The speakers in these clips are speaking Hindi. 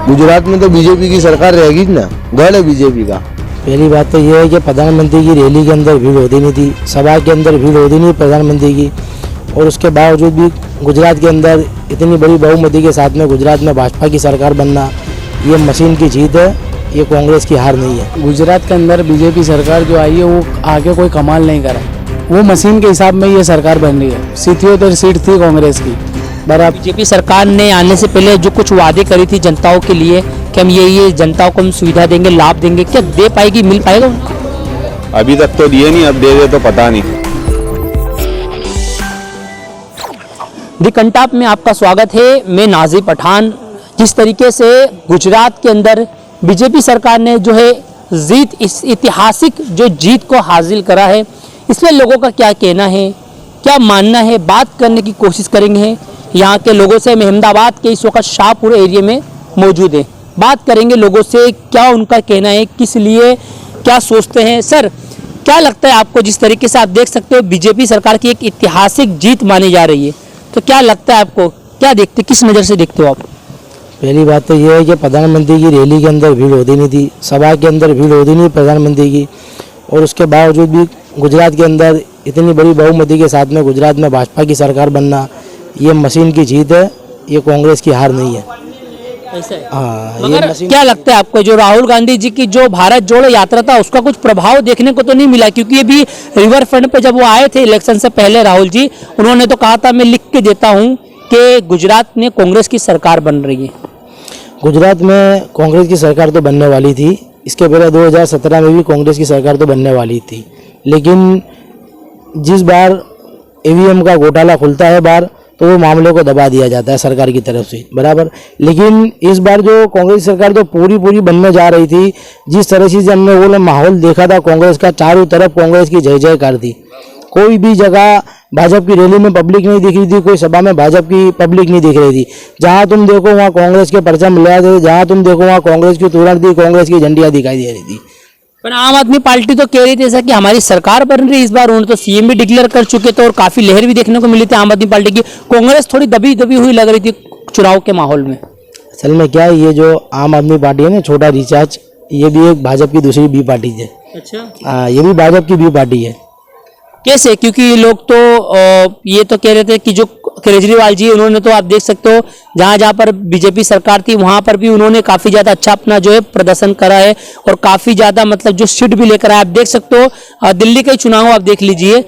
गुजरात में तो बीजेपी की सरकार रहेगी ना, गढ़ है बीजेपी का। पहली बात तो यह है कि प्रधानमंत्री की रैली के अंदर भीड़ होती नहीं थी, सभा के अंदर भीड़ होती नहीं प्रधानमंत्री की, और उसके बावजूद भी गुजरात के अंदर इतनी बड़ी बहुमति के साथ में गुजरात में भाजपा की सरकार बनना, ये मशीन की जीत है, ये कांग्रेस की हार नहीं है। गुजरात के अंदर बीजेपी सरकार जो आई है वो आगे कोई कमाल नहीं करा, वो मशीन के हिसाब में ये सरकार बन रही है। 77 सीट थी कांग्रेस की, बराबर। बीजेपी सरकार ने आने से पहले जो कुछ वादे करी थी जनताओं के लिए कि हम ये जनताओं को हम सुविधा देंगे, लाभ देंगे, क्या दे पाएगी, मिल पाएगा उनको? अभी तक तो दिए नहीं, अब दे दे तो पता नहीं। दी कंटाप में आपका स्वागत है। मैं नाज़ी पठान। जिस तरीके से गुजरात के अंदर बीजेपी सरकार ने जो है इस ऐतिहासिक जो जीत को हासिल करा है, इसमें लोगों का क्या कहना है, क्या मानना है, बात करने की कोशिश करेंगे यहाँ के लोगों से। मैं अहमदाबाद के इस वक्त शाहपुर एरिया में मौजूद है, बात करेंगे लोगों से, क्या उनका कहना है, किस लिए, क्या सोचते हैं। सर, क्या लगता है आपको, जिस तरीके से आप देख सकते हो बीजेपी सरकार की एक ऐतिहासिक जीत मानी जा रही है, तो क्या लगता है आपको, क्या देखते, किस नज़र से देखते हो आप? पहली बात तो यह है कि प्रधानमंत्री की रैली के अंदर भीड़ होती नहीं थी, सभा के अंदर भीड़ होती नहीं प्रधानमंत्री की, और उसके बावजूद भी गुजरात के अंदर इतनी बड़ी बहुमति के साथ में गुजरात में भाजपा की सरकार बनना, ये मशीन की जीत है, ये कांग्रेस की हार नहीं है। ऐसा है। हाँ, मगर क्या लगता है आपको, जो राहुल गांधी जी की जो भारत जोड़ो यात्रा था, उसका कुछ प्रभाव देखने को तो नहीं मिला? क्योंकि ये भी रिवर फ्रंट पे जब वो आए थे इलेक्शन से पहले, राहुल जी, उन्होंने तो कहा था मैं लिख के देता हूँ कि गुजरात में कांग्रेस की सरकार बन रही है। गुजरात में कांग्रेस की सरकार तो बनने वाली थी, इसके पहले 2017 में भी कांग्रेस की सरकार तो बनने वाली थी, लेकिन जिस बार ईवीएम का घोटाला खुलता है बार, तो वो मामले को दबा दिया जाता है सरकार की तरफ से, बराबर। लेकिन इस बार जो कांग्रेस सरकार तो पूरी बनने जा रही थी, जिस तरह से हमने वो माहौल देखा था कांग्रेस का, चारों तरफ कांग्रेस की जय जयकार थी। कोई भी जगह भाजपा की रैली में पब्लिक नहीं दिख रही थी, कोई सभा में भाजपा की पब्लिक नहीं दिख रही थी। जहां तुम देखो वहां कांग्रेस के परचम लगा थे, जहां तुम देखो वहां कांग्रेस की तुरंत थी, कांग्रेस की झंडियां दिखाई दे रही थी। पर आम आदमी पार्टी तो कह रही थी ऐसा कि हमारी सरकार बन रही है, इस बार उन्होंने तो सीएम भी डिक्लेयर कर चुके थे और काफी लहर भी देखने को मिली थी आम आदमी पार्टी की। कांग्रेस थोड़ी दबी दबी हुई लग रही थी चुनाव के माहौल में। असल में क्या है, ये जो आम आदमी पार्टी है ना, छोटा रिचार्ज, ये भी एक भाजपा की दूसरी बी पार्टी है। अच्छा, ये भी भाजपा की बी पार्टी है। कैसे? क्योंकि लोग तो ये तो कह रहे थे कि जो केजरीवाल जी, उन्होंने तो आप देख सकते हो जहां जहां पर बीजेपी सरकार थी वहां पर भी उन्होंने काफी ज्यादा अच्छा अपना जो है प्रदर्शन करा है, और काफी ज्यादा मतलब जो सीट भी लेकर आए। आप देख सकते हो दिल्ली के चुनाव आप देख लीजिए,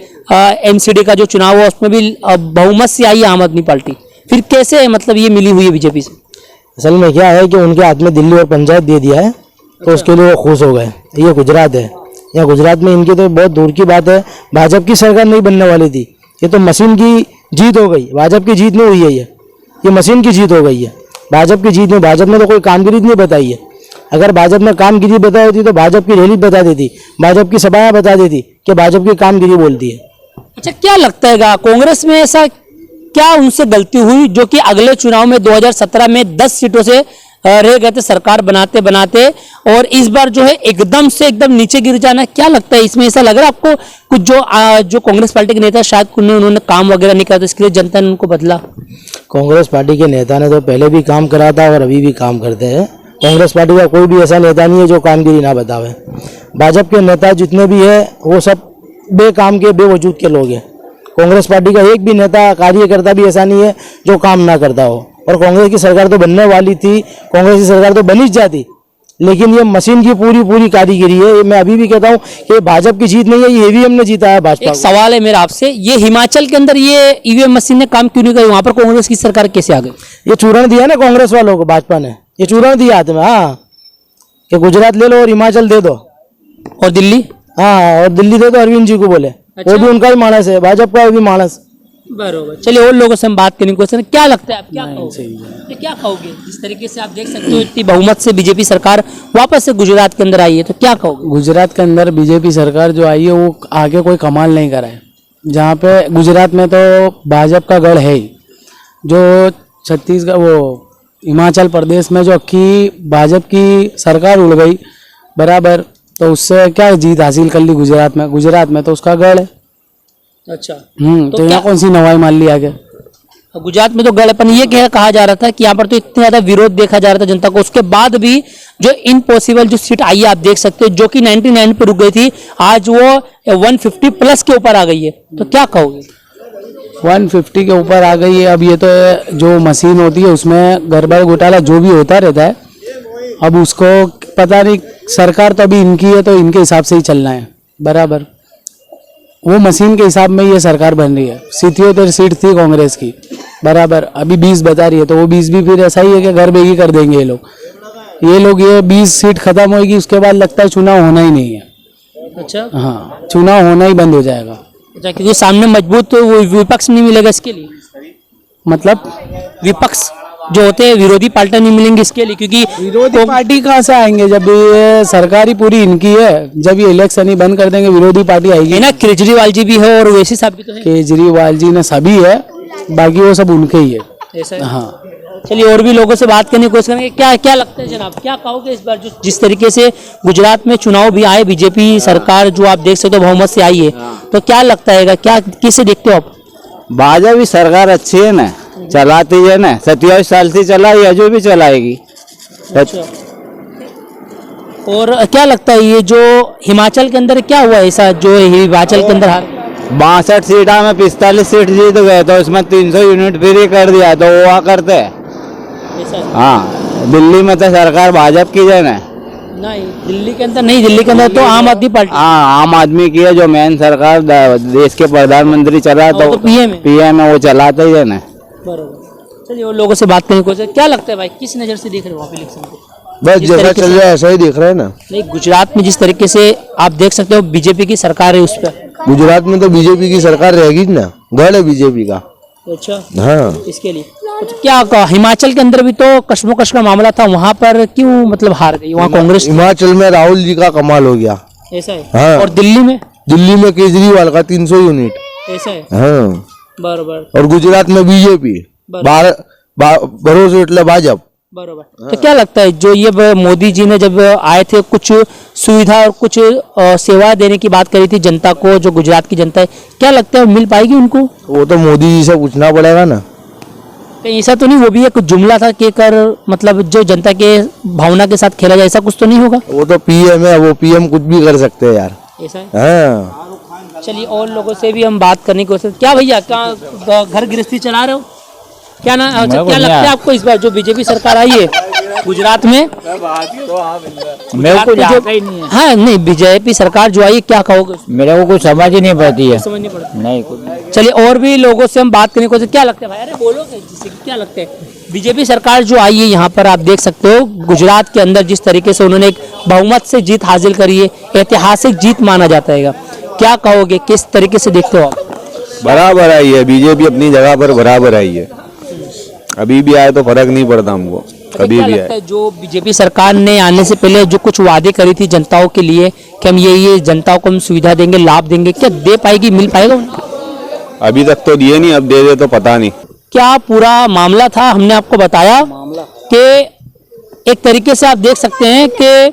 एमसीडी का जो चुनाव हुआ उसमें भी बहुमत से आई आम आदमी पार्टी। फिर कैसे मतलब ये मिली हुई है बीजेपी से? असल में क्या है कि उनके हाथ में दिल्ली और पंचायत दे दिया है, तो उसके लिए वो खुश हो गए। ये गुजरात है, या गुजरात में इनकी तो बहुत दूर की बात है, भाजपा की सरकार नहीं बनने वाली थी, ये तो मशीन की जीत हो गई, भाजपा की जीत नहीं हुई है, ये मशीन की जीत हो गई है। भाजपा की जीत में, भाजपा ने तो कोई कामगिरी नहीं बताई है। अगर भाजपा ने कामगिरी बताई होती तो भाजपा की रैली बता देती, भाजपा की सभाएं बता देती कि भाजपा की कामगिरी बोलती है। अच्छा, क्या लगता है कांग्रेस में ऐसा क्या उनसे गलती हुई जो कि अगले चुनाव में 2017 में 10 सीटों से रह गए थे सरकार बनाते बनाते, और इस बार जो है एकदम से एकदम नीचे गिर जाना? क्या लगता है इसमें, ऐसा लग रहा है आपको कुछ जो कांग्रेस पार्टी के नेता शायद उन्होंने काम वगैरह नहीं करा, तो इसके लिए जनता ने उनको बदला? कांग्रेस पार्टी के नेता ने तो पहले भी काम करा था और अभी भी काम करते हैं। कांग्रेस पार्टी का कोई भी ऐसा नेता नहीं है जो कामगिरी ना बतावे। भाजपा के नेता जितने भी है वो सब बेकाम के, बेवजूद के लोग हैं। कांग्रेस पार्टी का एक भी नेता, कार्यकर्ता भी ऐसा नहीं है जो काम ना करता हो। और कांग्रेस की सरकार तो बनने वाली थी, कांग्रेस की सरकार तो बनी जाती, लेकिन ये मशीन की पूरी कारीगरी है। ये मैं अभी भी कहता हूँ कि भाजपा की जीत नहीं है, ये ईवीएम ने जीता है भाजपा। एक सवाल है मेरा आपसे, ये हिमाचल के अंदर ये ईवीएम मशीन ने काम क्यों नहीं करी? वहां पर कांग्रेस की सरकार कैसे आ गई? ये चूरण दिया ना कांग्रेस वालों को, भाजपा ने ये चूरण दिया हाथ में। हाँ, कि गुजरात ले लो और हिमाचल दे दो, और दिल्ली, हाँ, और दिल्ली दे दो अरविंद जी को बोले। अच्छा? वो भी उनका ही मानस है, भाजपा का भी मानस। बरोबर। चलिए और लोगों से हम बात करेंगे। क्वेश्चन क्या लगता है, आप क्या कहोगे? ये क्या कहोगे जिस तरीके से आप देख सकते हो इतनी बहुमत से बीजेपी सरकार वापस से गुजरात के अंदर आई है, तो क्या कहोगे? गुजरात के अंदर बीजेपी सरकार जो आई है वो आगे कोई कमाल नहीं करा है। जहाँ पे गुजरात में तो भाजपा का गढ़ है ही, जो छत्तीसगढ़ वो हिमाचल प्रदेश में जो अक्की भाजपा की सरकार उड़ गई, बराबर, तो उससे क्या जीत हासिल कर ली गुजरात में तो उसका गढ़ है। अच्छा, तो यहाँ कौन सी नवाई मान ली आगे? गुजरात में तो गड़पन ये कहा जा रहा था कि यहाँ पर तो इतना ज्यादा विरोध देखा जा रहा था जनता को, उसके बाद भी जो इम्पॉसिबल जो सीट आई है आप देख सकते हो, जो कि 99 पे रुक गई थी, आज वो 150 प्लस के ऊपर आ गई है। तो क्या कहोगे? 150 के ऊपर आ गई है। अब ये तो जो मशीन होती है उसमें गड़बड़ घोटाला जो भी होता रहता है, अब उसको पता नहीं, सरकार तो अभी इनकी है तो इनके हिसाब से ही चलना है बराबर। वो मशीन के हिसाब में ये सरकार बन रही है। 77 सीट थी कांग्रेस की बराबर, अभी 20 बता रही है, तो वो 20 भी फिर ऐसा ही है कि घर बेगी कर देंगे ये लोग। ये 20 सीट खत्म होगी, उसके बाद लगता है चुनाव होना ही नहीं है। अच्छा हाँ, चुनाव होना ही बंद हो जाएगा। अच्छा, क्योंकि सामने मजबूत तो वो विपक्ष नहीं मिलेगा इसके लिए, मतलब विपक्ष जो होते हैं विरोधी पार्टी नहीं मिलेंगे इसके लिए, क्योंकि विरोधी पार्टी कहाँ से आएंगे जब ये सरकारी पूरी इनकी है। जब ये इलेक्शन ही बंद कर देंगे विरोधी पार्टी आएगी है ना। केजरीवाल जी भी है और वैसे साहब भी तो है। केजरीवाल जी ने सभी है, बाकी वो सब उनके ही है। ऐसा है। हाँ, चलिए और भी लोगों से बात करने की कोशिश करेंगे। क्या क्या लगता है जनाब, क्या कहोगे इस बार जो जिस तरीके से गुजरात में चुनाव भी आए, बीजेपी सरकार जो आप देख सकते हो बहुमत से आई है, तो क्या लगता है, क्या किसे देखते हो आप? भाजपा सरकार अच्छी है ना, चलाती है ना, 27 साल से चलाई है, जो भी चलाएगी। और क्या लगता है ये जो हिमाचल के अंदर क्या हुआ ऐसा जो हिमाचल के अंदर 62 सीटा में 45 सीट जीत गए, तो उसमें 300 यूनिट फ्री कर दिया, तो वो वहाँ करते हैं। हाँ, दिल्ली में तो सरकार भाजपा की है ना। नहीं, दिल्ली के अंदर नहीं, दिल्ली के अंदर तो आम आदमी पार्टी। हाँ, आम आदमी की है, जो मेन सरकार देश के प्रधानमंत्री चला, तो पीएम है, वो चलाते ही है ना। बरोबर। चलिए और लोगों से बात करने की कोशिश। क्या लगता है भाई, किस नजर से देख रहे हो आप इलेक्शन को? बस जैसा चल रहा है ऐसा ही दिख रहा है ना। नहीं, गुजरात में जिस तरीके से आप देख सकते हो बीजेपी की सरकार है, उस पर गुजरात में तो बीजेपी की सरकार रहेगी ना, गढ़ है बीजेपी का। अच्छा, हाँ, इसके लिए तो क्या कहा? हिमाचल के अंदर भी तो कश्मोकश का मामला था, वहां पर क्यों मतलब हार गई? वहाँ कांग्रेस। हिमाचल में राहुल जी का कमाल हो गया। ऐसा है। हाँ। और दिल्ली में केजरीवाल का 300 यूनिट। ऐसा है। हाँ, बरोबर। और गुजरात में बीजेपी भरोसे એટલે भाजपा। बरोबर। तो क्या लगता है जो ये मोदी जी ने जब आए थे कुछ सुविधा और कुछ सेवा देने की बात करी थी जनता को, जो गुजरात की जनता है, क्या लगता है मिल पाएगी उनको? वो तो मोदी जी से पूछना पड़ेगा ना। कहीं ऐसा तो नहीं वो भी एक जुमला था कि कर मतलब जो जनता के भावना के साथ खेला जाए, ऐसा कुछ तो नहीं होगा? वो तो पीएम है, वो पीएम कुछ भी कर सकते हैं यार। ऐसा है। हाँ, चलिए और लोगों से भी हम बात करने की कोशिश। क्या भैया, क्या घर गृहस्थी चला रहे हो? क्या ना, अच्छा, क्या लगता है आपको इस बार जो बीजेपी सरकार आई है गुजरात में? मेरे को हाँ नहीं, बीजेपी सरकार जो आई है, क्या कहोगे? मेरे को कुछ समझ ही नहीं पड़ती है। समझ नहीं पड़ती। नहीं, चलिए और भी लोगों से हम बात करने को। क्या लगता है भाई? अरे बोलो जिससे क्या लगता है बीजेपी सरकार जो आई है यहाँ पर आप देख सकते हो गुजरात के अंदर जिस तरीके से उन्होंने एक बहुमत से जीत हासिल करी है, ऐतिहासिक जीत माना जाता है। क्या कहोगे, किस तरीके से देखते हो आप? बराबर आई है बीजेपी, अपनी जगह पर बराबर आई है। अभी भी आए तो फर्क नहीं पड़ता हमको, कभी क्या भी लगता आए। है जो बीजेपी सरकार ने आने से पहले जो कुछ वादे करी थी जनताओं के लिए कि हम ये जनताओं को हम सुविधा देंगे, लाभ देंगे, क्या दे पाएगी, मिल पाएगा उनको? अभी तक तो दिए नहीं, अब दे दे तो पता नहीं। क्या पूरा मामला था, हमने आपको बताया कि एक तरीके से आप देख सकते हैं कि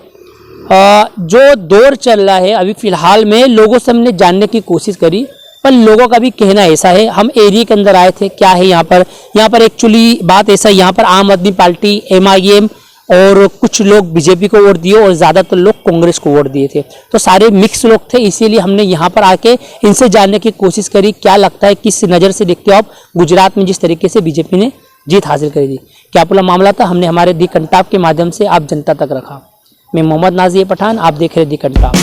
जो दौर चल रहा है अभी फिलहाल में, लोगों से हमने जानने की कोशिश करी, पर लोगों का भी कहना ऐसा है। हम एरिया के अंदर आए थे, क्या है यहाँ पर एक्चुअली बात ऐसा है, यहाँ पर आम आदमी पार्टी, MIM और कुछ लोग बीजेपी को वोट दिए और ज़्यादातर लोग कांग्रेस को वोट दिए थे, तो सारे मिक्स लोग थे। इसीलिए हमने यहाँ पर आके इनसे जानने की कोशिश करी क्या लगता है, किस नज़र से देखते हो आप गुजरात में जिस तरीके से बीजेपी ने जीत हासिल करी थी, क्या पूरा मामला था। हमने हमारे दी कंटाप के माध्यम से आप जनता तक रखा। मैं मोहम्मद नाज़िर पठान, आप देख रहे दी कंटाप।